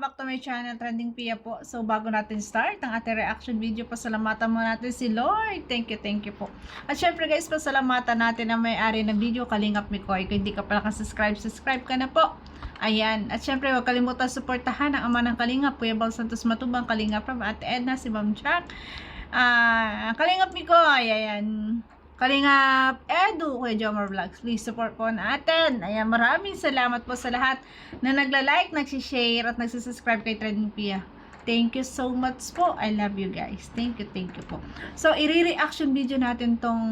back to my channel, Trending Pia po. So, bago natin start ang ating reaction video, pasalamatan mo natin si Lord. Thank you po. At syempre guys, pasalamatan natin ang may-ari ng video, Kalingap Mikoy. Kung hindi ka pala subscribe ka na po. Ayan. At syempre, huwag kalimutan suportahan ang ama ng Kalingap, Kuya Bal Santos Matubang, Kalingap Rob, Ate Edna, si Ma'am Jack. Kalingap Mikoy, ayan. Kalingap Edu, Kuya Jomar Vlogs, please support po natin. Ayan, maraming salamat po sa lahat na nagla-like, nagsishare at nagsisubscribe kay Trending Pia. Thank you so much po. I love you guys. Thank you po. So, i-reaction video natin tong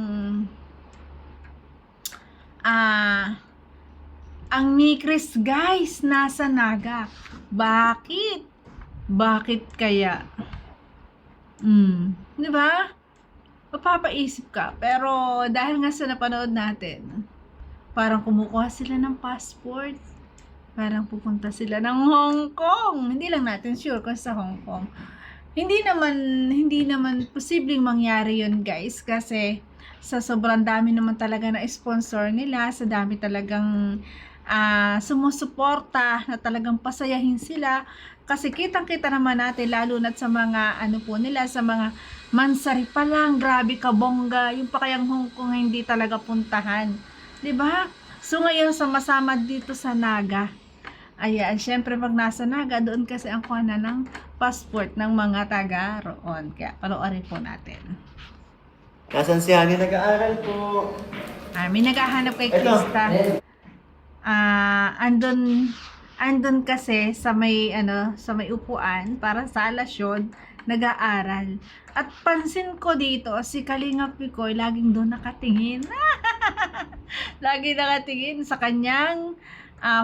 ang Micris guys, nasa Naga. Bakit? Bakit kaya? Di ba? Mapapaisip ka. Pero dahil nga sa napanood natin, parang kumukuha sila ng passport. Parang pupunta sila ng Hong Kong. Hindi lang natin sure kung sa Hong Kong. Hindi naman posibleng mangyari yun guys. Kasi sa sobrang dami naman talaga na sponsor nila, sa dami talagang sumusuporta na talagang pasayahin sila. Kasi kitang-kita naman natin, lalo na sa mga sa mga mansari pa lang, grabe ka bongga, yung pa kayang Hong Kong hindi talaga puntahan, 'di ba? So ngayon sama-sama dito sa Naga. Ayan, syempre pag nasa Naga, doon kasi ang kuha na ng passport ng mga taga roon. Kaya panoorin po natin. Nasaan si Hani? Nag-aaral po. May naghahanap kay Krista. Andun kasi sa may upuan para sa alasyon, nag-aaral. At pansin ko dito, si Kalingap Mikoy laging doon nakatingin. Lagi nakatingin sa kanyang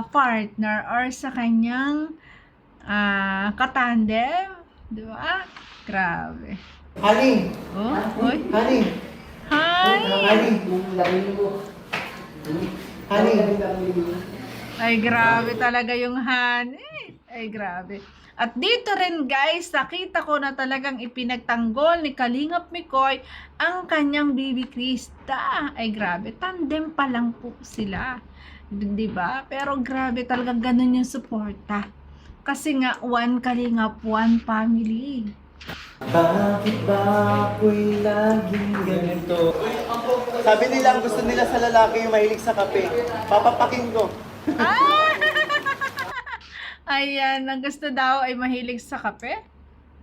partner or sa kanyang katandem. Di ba? Grabe. Hani! Oh, oy. Hani! Hi! Hani! Hani! Ay, grabe talaga yung honey. Ay, grabe. At dito rin guys, nakita ko na talagang ipinagtanggol ni Kalingap Mikoy ang kanyang baby Krista. Ay, grabe. Tandem pa lang po sila. Diba? Pero grabe talaga ganun yung suporta. Kasi nga, one Kalingap, one family. Bakit ba ako'y laging ganito? Sabi nila, ang gusto nila sa lalaki yung mahilig sa kape. Papapakin ko. Ayan, ang gusto daw ay mahilig sa kape.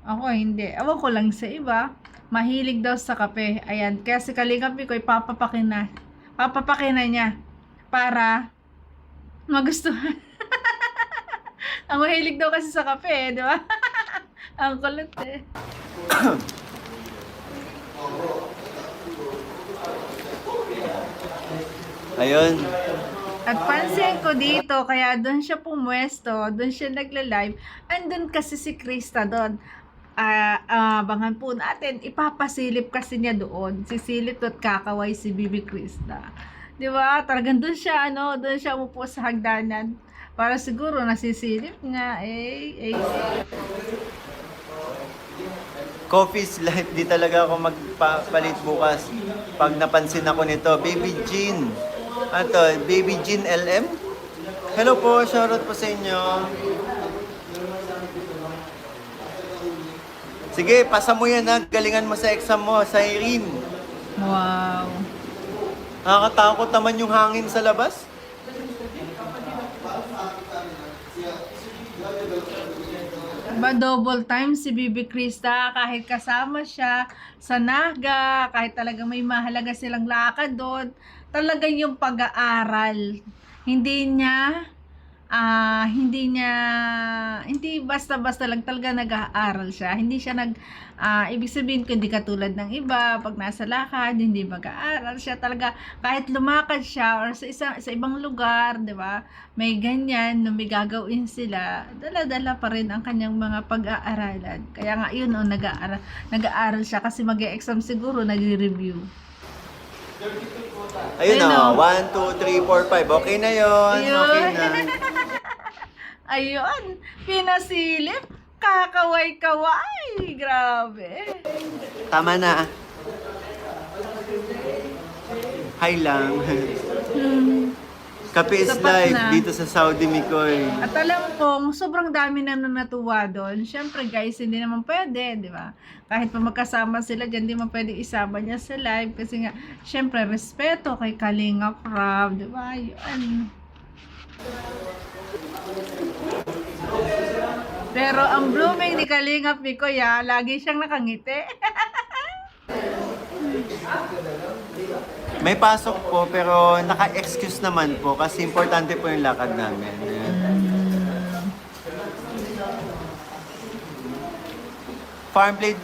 Ako hindi. Ewan ko lang sa iba. Mahilig daw sa kape. Ayan, kaya si Kalingap Mikoy papapakin na niya para magustuhan. Ang mahilig daw kasi sa kape, di ba? Ang kulit eh. Ayun. At pansin ko dito, kaya doon siya pumwesto, doon siya nagla-live, andun kasi si Krista doon. Abangan po natin, ipapasilip kasi niya doon. Sisilip at kakaway si Bibi Krista. Di ba? Talagang doon siya, doon siya umupo sa hagdanan. Para siguro nasisilip nga, Coffee's life, di talaga ako magpapalit bukas. Pag napansin ako nito, Baby Jean. Baby Jean LM. Hello po, shoutout po sa inyo. Sige, pasa mo yan ha. Galingan mo sa exam mo, sa Irene. wow. Nakakatakot naman yung hangin sa labas. Ba double time si Bibi Krista, kahit kasama siya sa Naga, kahit talaga may mahalaga silang lakad doon, talagang yung pag-aaral. Hindi basta-basta lang, talaga nag-aaral siya. Hindi siya ibig sabihin ko, hindi katulad ng iba, pag nasa lakad, hindi mag-aaral siya. Talaga, kahit lumakad siya or sa ibang lugar, di ba? May ganyan, may gagawin sila, dala-dala pa rin ang kanyang mga pag-aaralan. Kaya nga yun, nag-aaral siya kasi mag-e-exam siguro, nag-review. Ayun o, 1, 2, 3, 4, 5. Okay na yun. Okay na. Ayun, pinasilip, kakaway-kaway. Grabe. Tama na. Hi lang. Kape is Sapat life na. dito sa Saudi, Mikoy. At alam kong sobrang dami na natuwa doon. Siyempre guys, hindi naman pwede, di ba? Kahit pa magkasama sila dyan, hindi man pwede isama niya sa live. Kasi nga, siyempre, respeto kay Kalinga Prab, di ba? Yun. Pero ang blooming ni Kalinga Mikoy, lagi siyang nakangiti. May pasok po, pero naka-excuse naman po kasi importante po yung lakad namin. Ayan. Farm plate.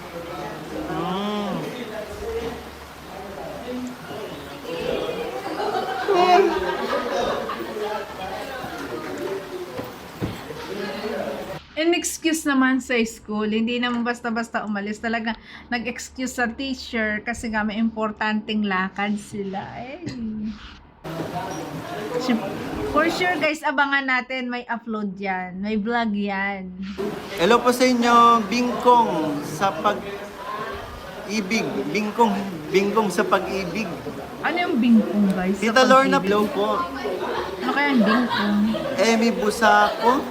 In excuse naman sa school, hindi naman basta-basta umalis. Talaga nag-excuse sa teacher kasi nga may importanteng lakad sila. For sure guys, abangan natin. May upload yan. May vlog yan. Hello po sa inyo, Bingkong sa pag-ibig. Bingkong sa pag-ibig. Ano yung bingkong guys? Tita Lorna Blow po. Ano kaya yung bingkong? Emmy Busako.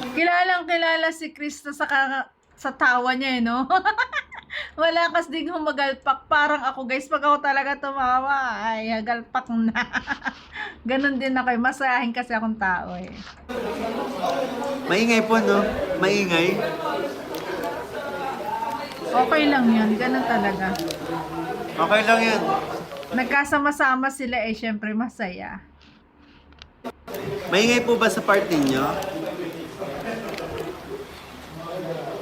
Kilalang-kilala si Krista sa tawa niya, no? Wala kas din humagalpak. Parang ako, guys, pag ako talaga tumawa, ay, hagalpak na. Ganon din ako, masayahin kasi akong tao, eh. Maingay po, no? Maingay. Okay lang yun, ganon talaga. Okay lang yan. Nagkasama-sama sila, eh, syempre masaya. Maingay po ba sa part ninyo?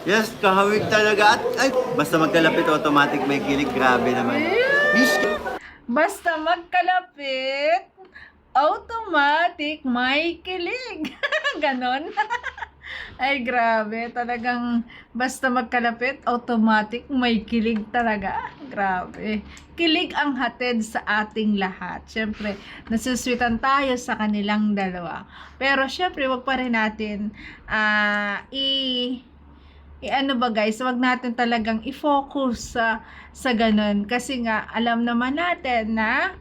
Yes, kahawig talaga. At, ay, basta magkalapit automatic may kilig. Grabe naman. Mish, Basta magkalapit, automatic may kilig. Ganon. Ay, grabe. Talagang basta magkalapit, automatic may kilig talaga. Grabe. Kilig ang hatid sa ating lahat. Siyempre, nasuswitan tayo sa kanilang dalawa. Pero siyempre, wag pa rin natin ano ba guys, wag natin talagang i-focus sa ganun. Kasi nga, alam naman natin na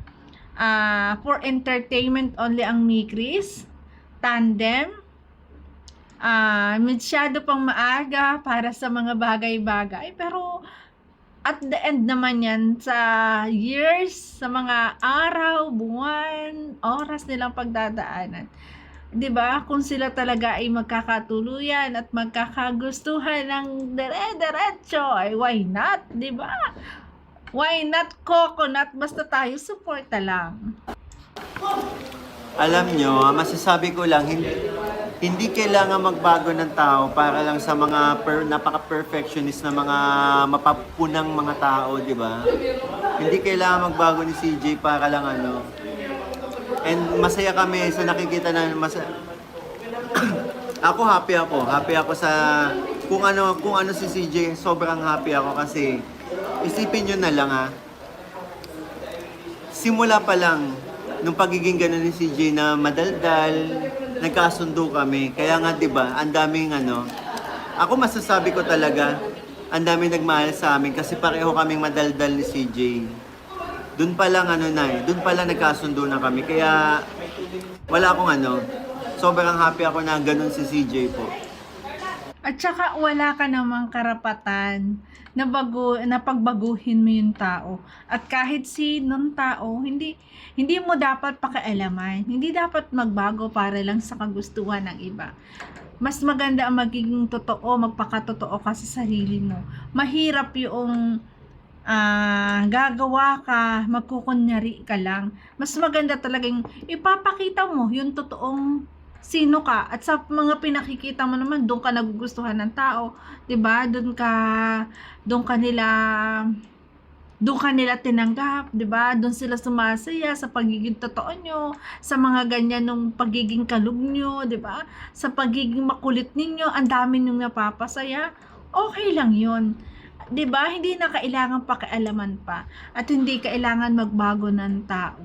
for entertainment only ang Mikris, tandem, masyado pang maaga para sa mga bagay-bagay. Pero, at the end naman yan, sa years, sa mga araw, buwan, oras nilang pagdadaanan. 'Di ba? Kung sila talaga ay magkakatuluyan at magkakagustuhan ng dire-diretso, ay why not, 'di ba? Why not coconut? Basta tayo suporta lang. alam nyo, masasabi ko lang, hindi kailangan magbago ng tao para lang sa mga napaka-perfectionist na mga mapapunang mga tao, di ba? Hindi kailangan magbago ni CJ para lang ano. And masaya kami sa nakikita na ako happy ako sa kung ano si CJ, sobrang happy ako kasi isipin niyo na lang simula pa lang nung pagiging ganun ni CJ na madaldal, nagkasundo kami. Kaya nga 'di ba, ang daming ako masasabi ko talaga, ang daming nagmahal sa amin kasi pareho kaming madaldal ni CJ. Doon pa lang doon pa lang nagkasundo na kami. Kaya wala akong sobrang happy ako na ganun si CJ po. At saka wala ka namang karapatan na pagbaguhin mo yung tao. At kahit sinong tao, hindi mo dapat pakialaman. Hindi dapat magbago para lang sa kagustuhan ng iba. Mas maganda ang magiging totoo, magpakatotoo ka sa sarili mo. Mahirap yung gagawa ka, magkukunyari ka lang. Mas maganda talagang ipapakita mo yung totoong sino ka, at sa mga pinakikita mo naman doon ka nagugustuhan ng tao, 'di ba? Doon ka nila tinanggap, 'di ba? Doon sila sumasaya sa pagiging totoo nyo, sa mga ganyan nung pagiging kalug nyo, 'di ba? Sa pagiging makulit ninyo, ang dami nyong napapasaya. Okay lang 'yon. 'Di ba? Hindi na kailangan pakialaman pa at hindi kailangan magbago ng tao.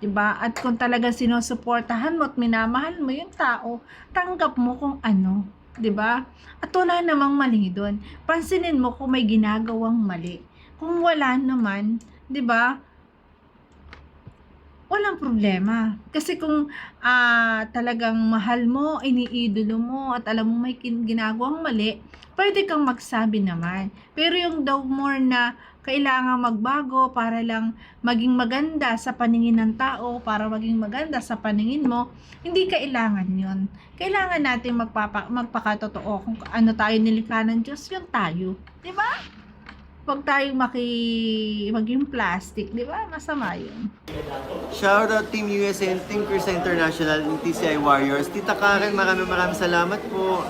'Di ba? At kung talaga sinusuportahan mo at minamahal mo yung tao, tanggap mo kung ano, 'di ba? At wala namang mali doon. Pansinin mo kung may ginagawang mali. Kung wala naman, 'di ba? walang problema. Kasi kung talagang mahal mo, iniidolo mo, at alam mo may ginagawang mali, pwede kang magsabi naman. Pero yung daw more na kailangan magbago para lang maging maganda sa paningin ng tao, para maging maganda sa paningin mo, hindi kailangan yun. Kailangan natin magpakatotoo kung ano tayo nilikha ng Diyos, yun tayo. Diba? Huwag tayong maging plastic, di ba? Masama yun. Shoutout Team USA and Team Krista International ng TCI Warriors. Tita Karen, maraming salamat po.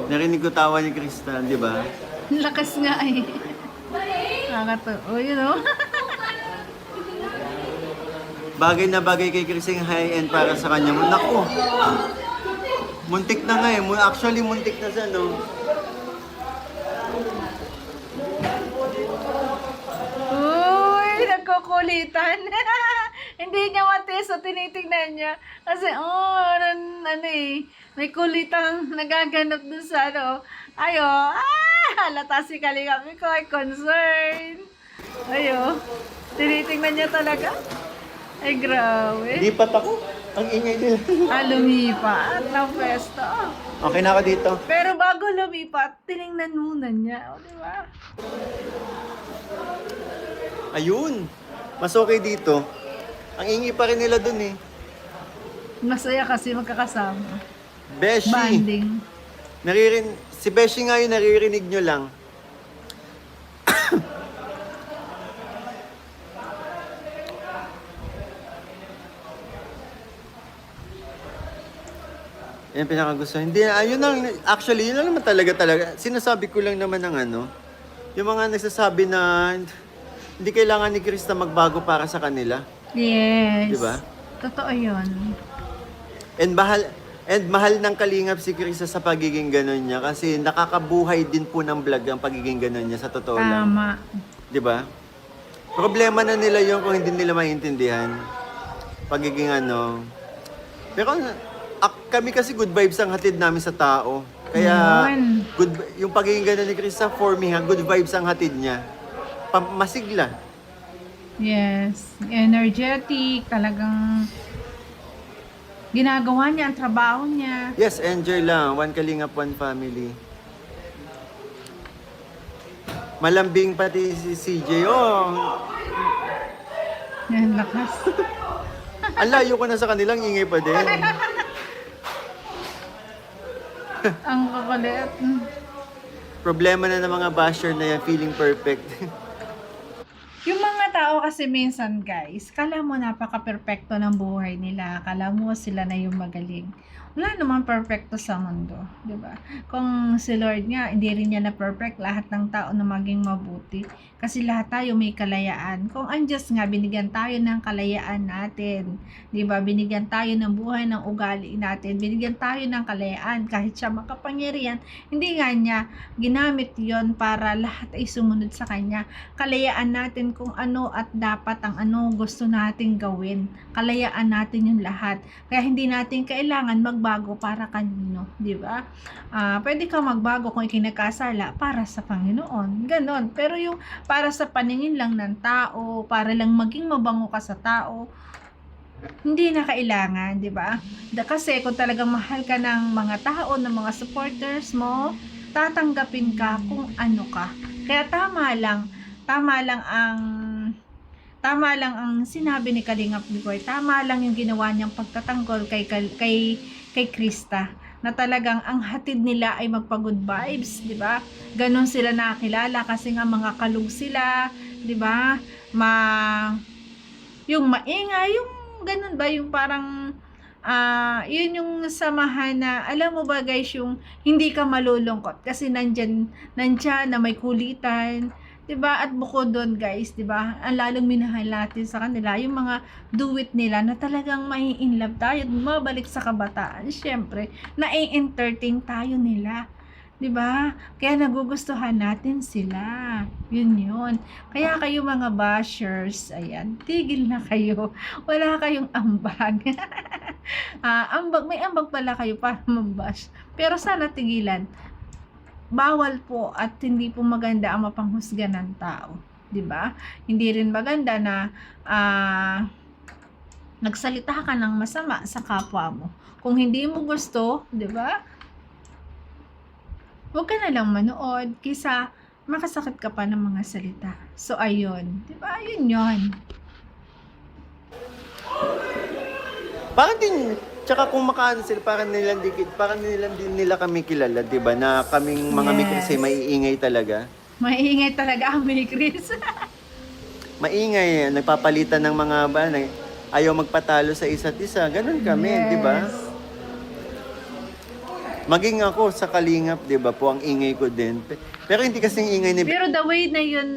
Narinig ko tawa ni Krista, di ba? Lakas nga eh. Oh, you know? Bagay na bagay kay Krista yung high-end para sa kanya. Naku! Muntik na nga eh. Actually, muntik na siya, no? Uy, nagkukulitan. Hindi niya matis, so tinitignan niya. Kasi, may kulitang nagaganap dun sa halata si Kalingap ko ay concern. Tinitignan niya talaga. Ay, grabe. Lipat ako. Ang ingay nila. Lumipat ng pwesto. Okay na ako dito. Pero bago lumipat, tiningnan muna niya. O, di ba? Ayun. Mas okay dito. Ang ingay pa rin nila dun eh. Masaya kasi magkakasama. Beshi. Banding. Si Beshi nga yun, naririnig nyo lang. Yan pinakagusto. Hindi, ayun lang, actually, yun lang naman talaga. Sinasabi ko lang naman ng yung mga nagsasabi na hindi kailangan ni Krista magbago para sa kanila. Yes. Diba? Totoo yun. And mahal ng Kalingap si Krista sa pagiging ganon niya kasi nakakabuhay din po ng vlog ang pagiging ganon niya sa totoo lang. Tama. Diba? Problema na nila yun kung hindi nila maintindihan. Pagiging Pero kami kasi good vibes ang hatid namin sa tao. Kaya yung pagiging ganon ni Krista, for me, good vibes ang hatid niya. Masigla. Yes. Energetic. Talagang ginagawa niya ang trabaho niya. Yes, enjoy lang. One Kalingap, one family. Malambing pati si CJ. Oh, Yan, lakas. ang layo ko na sa kanilang ingay pa din. Ang kakulit. Problema na ng mga basher na yan, feeling perfect. Yung mga tao kasi minsan, guys, kala mo napaka-perfecto ng buhay nila. Kala mo sila na yung magaling. Wala naman perfecto sa mundo, 'di ba? Kung si Lord nga, hindi rin niya na perfect lahat ng tao na maging mabuti. Kasi lahat tayo may kalayaan. Kung ang Diyos nga, binigyan tayo ng kalayaan natin. 'Di ba? Binigyan tayo ng buhay, ng ugali natin. Binigyan tayo ng kalayaan kahit siya makapangyarihan. Hindi nga niya ginamit 'yon para lahat ay sumunod sa kanya. Kalayaan natin kung ano at dapat ang ano gusto nating gawin. Kalayaan natin yung lahat. Kaya hindi natin kailangan magbago para kanino, di ba? Pwede kang magbago kung ikinakasala para sa Panginoon. Ganon. Pero yung para sa paningin lang ng tao, para lang maging mabango ka sa tao, hindi na kailangan, di ba? Kasi kung talagang mahal ka ng mga tao, ng mga supporters mo, tatanggapin ka kung ano ka. Kaya tama lang ang sinabi ni Kalingap Bigoy. Tama lang yung ginawa niyang pagtatanggol kay Krista, na talagang ang hatid nila ay magpa-good vibes, di ba? Ganon sila nakakilala kasi nga mga kalug sila, di ba? Yung maingay, yung ganon ba, yung parang yun yung samahan na, alam mo ba guys, yung hindi ka malulungkot kasi nandyan na may kulitan, 'di ba? At bukod doon guys, 'di ba? Ang lalong minahal natin sa kanila yung mga do it nila na talagang mai-in love tayo, mabalik sa kabataan. Syempre, na-entertain tayo nila. 'Di ba? Kaya nagugustuhan natin sila. Yun. Kaya kayo mga bashers, ayan, tigil na kayo. Wala kayong ambag. May ambag pala kayo para mambash. Pero sana tigilan. Bawal po at hindi po maganda ang mapanghusga ng tao. 'di ba? Hindi rin maganda na nagsalita ka ng masama sa kapwa mo. Kung hindi mo gusto, 'di ba? Huwag ka na lang manood kaysa makasakit ka pa ng mga salita. So ayun, 'di ba? Ayun 'yon. Parang din, tsaka kung makaano sila, parang nilang din nila kami kilala, di ba? Na kaming mga Yes. Mikris ay maiingay talaga. Maiingay talaga ang May Chris. Maingay, nagpapalitan ng mga ayaw magpatalo sa isa't isa. Ganun kami, Yes. di ba? Maging ako sa Kalingap, di ba po, ang ingay ko din. Pero hindi kasing ingay ni... Pero the way na yun,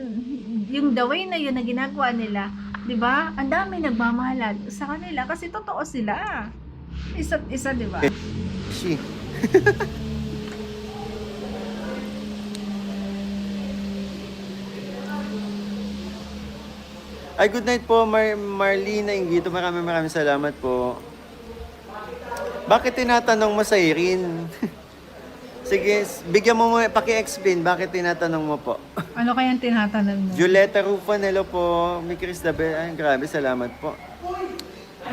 yung the way na yun na ginagawa nila, 'di ba? Ang dami nagmamahalan sa kanila kasi totoo sila. Isa't isa, 'di ba? She. Ay, good night po, Marlene Ingito. Maraming salamat po. Bakit tinatanong mo sa Irene? Sige, bigyan mo paki-explain bakit tinatanong mo po. Ano kayang tinatanong mo? Julieta Rufan, hello po. Mikris Dabe, ay grabe, salamat po.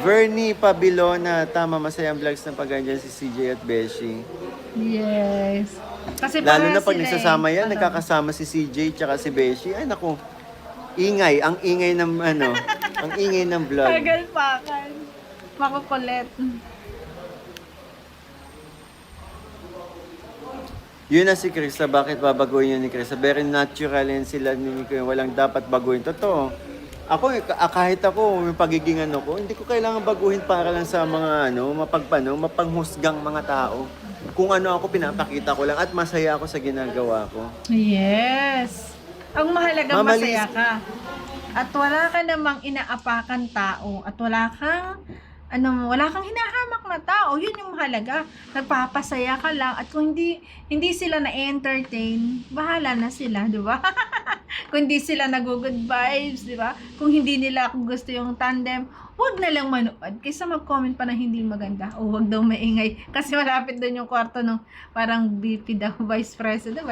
Vernie Pabilona, tama, masayang vlogs na pagandyan si CJ at Beshi. Yes. Kasi Lalo na parehas pag sila nagsasama yan, Ano? nagkakasama si CJ tsaka si Beshi. Ay naku, ingay, ang ingay ng ang ingay ng vlog. Pagal-pakan. Makukulit. Yun na si Krista, bakit babaguhin yun ni Krista? Very natural yan sila ni Krista, walang dapat baguhin. Totoo. Ako, kahit ako, yung pagiging ko, hindi ko kailangan baguhin para lang sa mga mapanghusgang mga tao. Kung ano ako, pinapakita ko lang at masaya ako sa ginagawa ko. Yes. Ang mahalaga Mamalis- masaya ka. At wala ka namang inaapakan tao. At wala kang hinahamak na tao. Yun yung mahalaga. Nagpapasaya ka lang. At kung hindi sila na-entertain, bahala na sila, di ba? Kung hindi sila nag-good vibes, di ba? Kung hindi nila gusto yung tandem, huwag na lang manood. Kaysa mag-comment pa na hindi maganda. O huwag daw maingay. Kasi malapit doon yung kwarto ng parang VP daw, Vice President.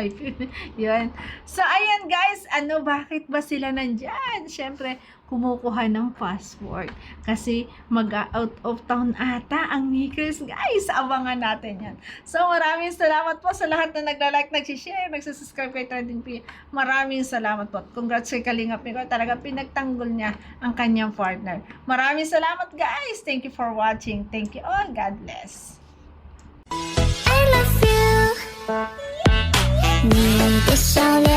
Yun. So, ayan guys. Bakit ba sila nandyan? Siyempre, kumukuha ng passport. Kasi mag-out of town ata ang Mikris. Guys, abangan natin yan. So, maraming salamat po sa lahat na nagla-like, nagsishare, nagsasubscribe kay Trending P. Maraming salamat po. Congrats kay Kalingap Miko. Talaga pinagtanggol niya ang kanyang partner. Maraming salamat guys. Thank you for watching. Thank you all. God bless. I love you. 你的笑脸